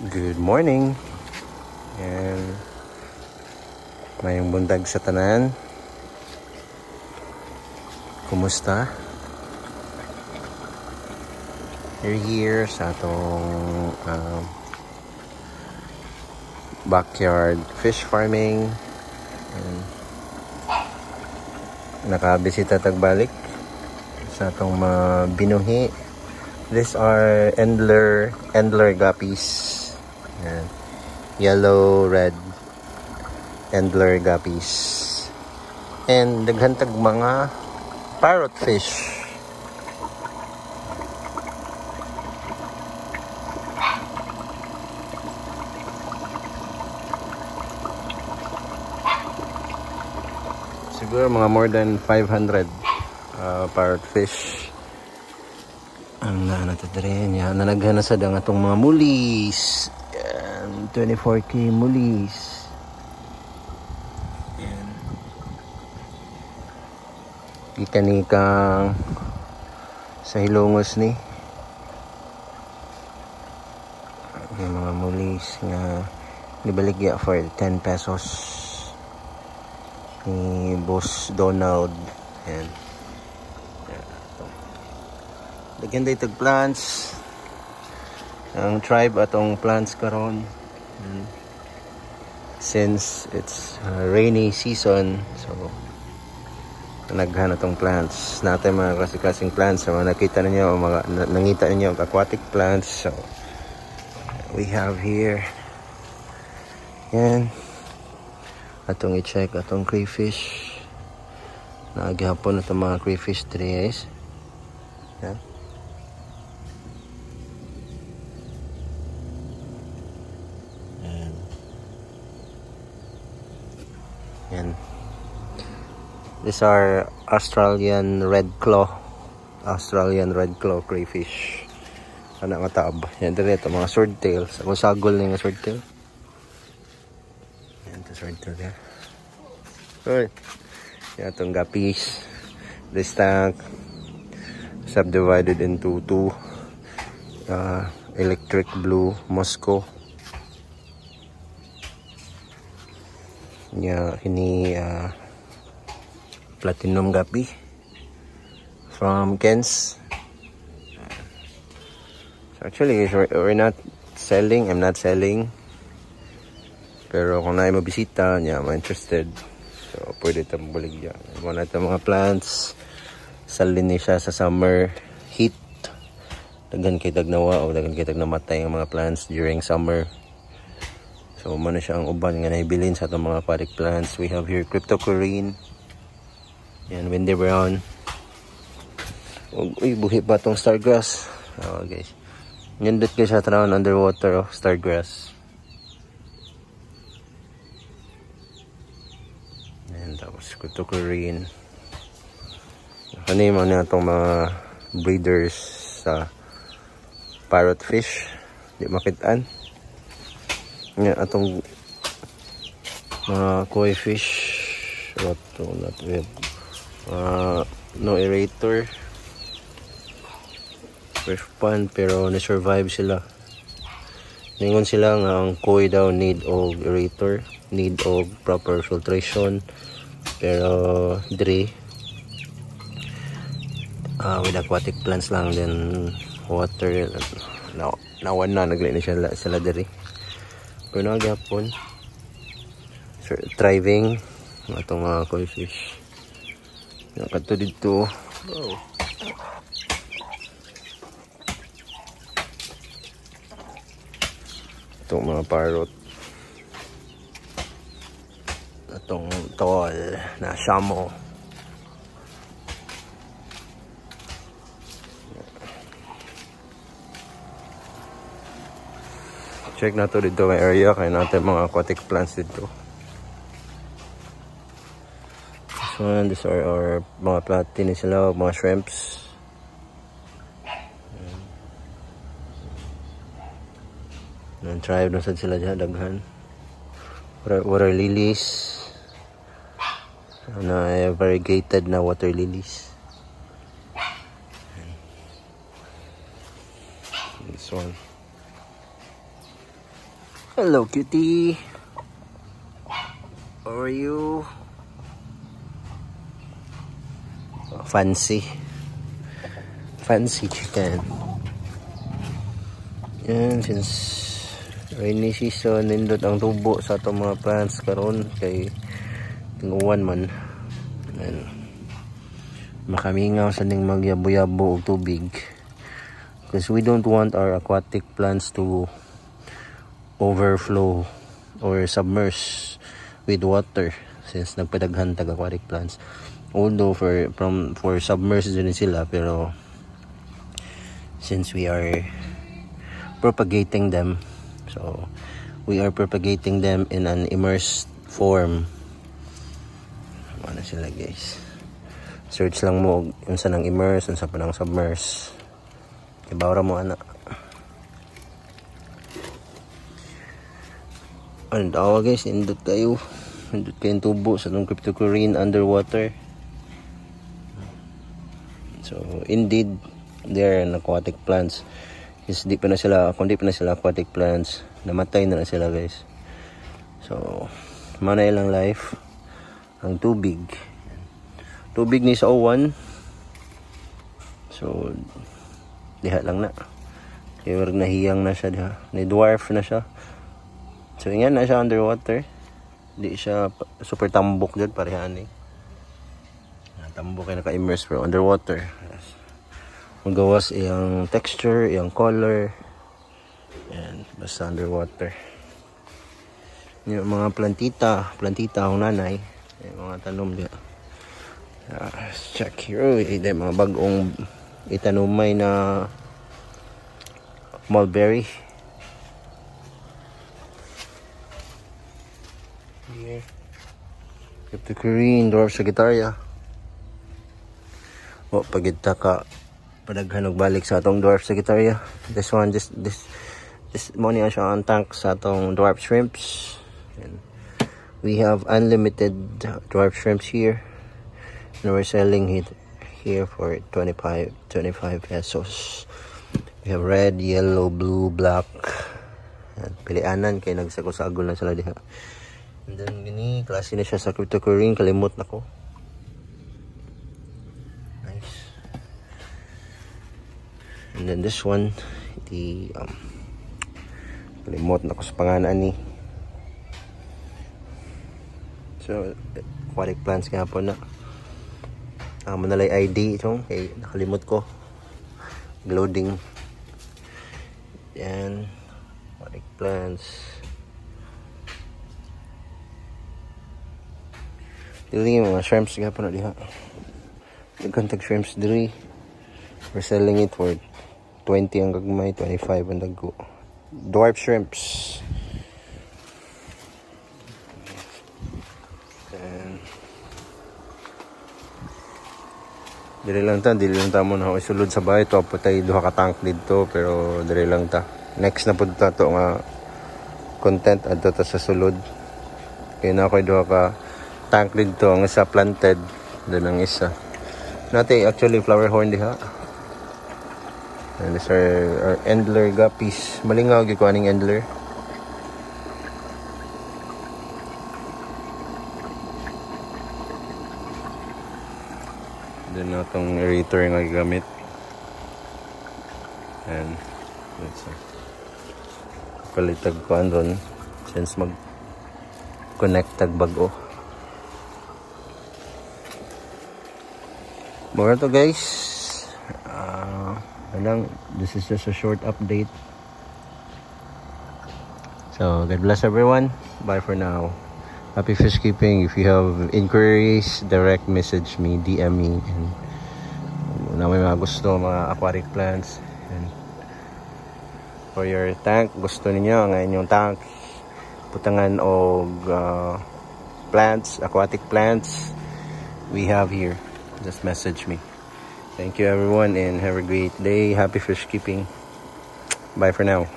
Good morning. And mayong buntag sa tanan. Kumusta? We're here sa atong backyard fish farming. And nakabisita tagbalik sa atong binuhi. These are Endler guppies. Yan. Yellow, red Endler guppies. And daghantag mga parrotfish. Siguro mga more than 500 parrotfish ang naanatadrin yan. Nanaghan na sa dang atong mga mulis. Yan, 24K mulis. Yan. Gikanikang sa hilongos ni. Yung mga mulis nga nibaligya for 10 pesos ni Boss Donald. Yan. Lagyan day tag plants. Ang tribe atong plants karon. Since it's rainy season, so naghan atong plants. Natin mga kasi-kasing plants. So nakita ninyo, nangita ninyo ang aquatic plants. So we have here. Yan. Atong i-check atong crayfish. Nagihapon atong mga crayfish trees. Yan. Yan. These are Australian red claw crayfish. Ana nga taab. Yan diri ito mga swordtail. Sa sagol ni nga swordtail. Yan to swordtail ya. Good. Yan itong guppies. This tank subdivided into two electric blue Moscow. Yeah, ini platinum guppy from Kens. So actually, we're not selling. I'm not selling. Pero kung na mabisita niya, I'm interested. So pwede itong buligya. Mga itong mga plants. Salin ni siya sa summer heat. Dagan kay tagnawa o dagan kay tagnamatay ang mga plants during summer. So, muna siya ang uban nga naibilin sa itong mga aquatic plants. We have here cryptocoryne. Yan, windy brown. Uy, buhi pa itong stargrass. Oh, guys. Nindot ka siya tarawon underwater of stargrass. Yan, tapos cryptocoryne. Kanima na itong mga breeders sa parrotfish. Di makitaan. Yan atong mga koi fish. No aerator. Fish pond pero na-survive sila. Ningon sila nga ang koi daw need og aerator, need og proper filtration. Pero diri with aquatic plants lang then water nawan na naglay na sila diri. Pero nagyapon thriving atong mga koi fish. Nakato dito. Oh. Itong mga parrot. Itong tol na shamo. Check na to dito may area kaya natin mga aquatic plants dito. This one, these are our mga platin sila, mga shrimps. Tribe na sad sila dyan, daghan. Water lilies. Na variegated na water lilies. This one. Hello, cutie. How are you? Oh, fancy chicken. Yan, since rainy season, nindot ang tubo sa itong mga plants karon kay tinguwan man. And makamingaw sa ning magyabo-yabo og tubig. Because we don't want our aquatic plants to overflow or submerge with water since nagpadaghan tag aquatic plants. Although for submerged din sila, pero since we are propagating them, so we are propagating them in an immersed form. Ano sila guys, search lang mo yung sa nang immerse, yung sa panang submerge, ibawra mo ana. Ano daw guys, indot kayong tubo sa itong cryptocoryne underwater. So indeed, they're an aquatic plants. Kung di pa na sila aquatic plants, namatay na sila guys. So mana ilang life ang tubig ni sa O1. So diha lang na, kaya nahiyang na siya diha, ni dwarf na siya. So ingan na siya underwater, di siya super tambok dyan parehan eh. Tambok ay naka-immerse pero underwater. Magawas iyang texture, iyang color, and basta underwater. Yung mga plantita ang nanay, yung mga tanom diya. Check here, mga bagong itanumay na mulberry. Here, cryptocoryne, dwarf sagittaria. O pagita ka padaghanog balik sa atong dwarf sagittaria. This one, this money siya ang tank sa atong dwarf shrimps. And we have unlimited dwarf shrimps here, and we're selling it here for 25 pesos. We have red, yellow, blue, black. At pilianan kay nagsagol-sagol na sila diha. And then gini klase na siya sa cryptocoryne, kalimot na ko. And then this one, kalimot na ko sa pangalan ni. So aquatic plants kaya po na manalay ID itong kay nakalimot ko. Loading. Yan, aquatic plants. Dili yung mga shrimps kaya po na diha. Nagkantag shrimps dili. We're selling it for 20 ang gagmay, 25 ang dago. Dwarf shrimps. And dili lang ta mo na isulod sa bahay to, patay duha ka tank dito, pero dili lang ta. Next na pud ta to nga content adto ta sa sulod. Kaya na ako duha ka tank dito, ang isa planted, then ang isa nati actually flower horn diha. And these are our endler guppies. Malingaw gyud ko aning endler. Then natong aerator nga gigamit. And let's palitag ko andon since mag connect tag bag-o. More to guys. This is just a short update. So God bless everyone. Bye for now. Happy fish keeping. If you have inquiries, direct message me, DM me, and na may mga gusto mga aquatic plants. And for your tank, gusto niyo ang inyong tank putangan og plants, aquatic plants, we have here. Just message me. Thank you everyone and have a great day. Happy fish keeping. Bye for now.